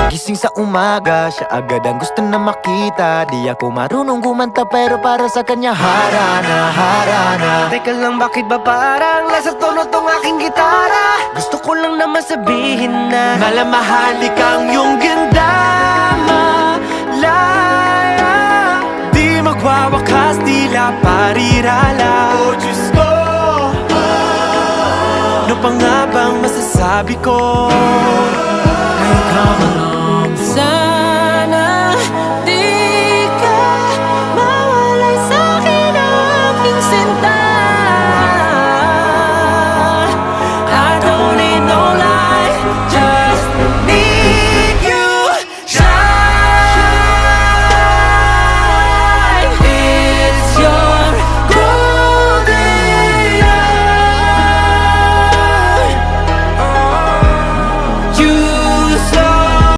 Gising sa umaga, siya agad ang gusto na makita. Di ako marunong kumanta pero para sa kanya harana, harana. Teka lang, bakit ba parang nasa tono tong aking gitara? Gusto ko lang naman sabihin na Nalamahali kang yung ganda, malaya. Di magwawakas, tila parirala. Diyos ko, ano pa nga bang masasabi ko?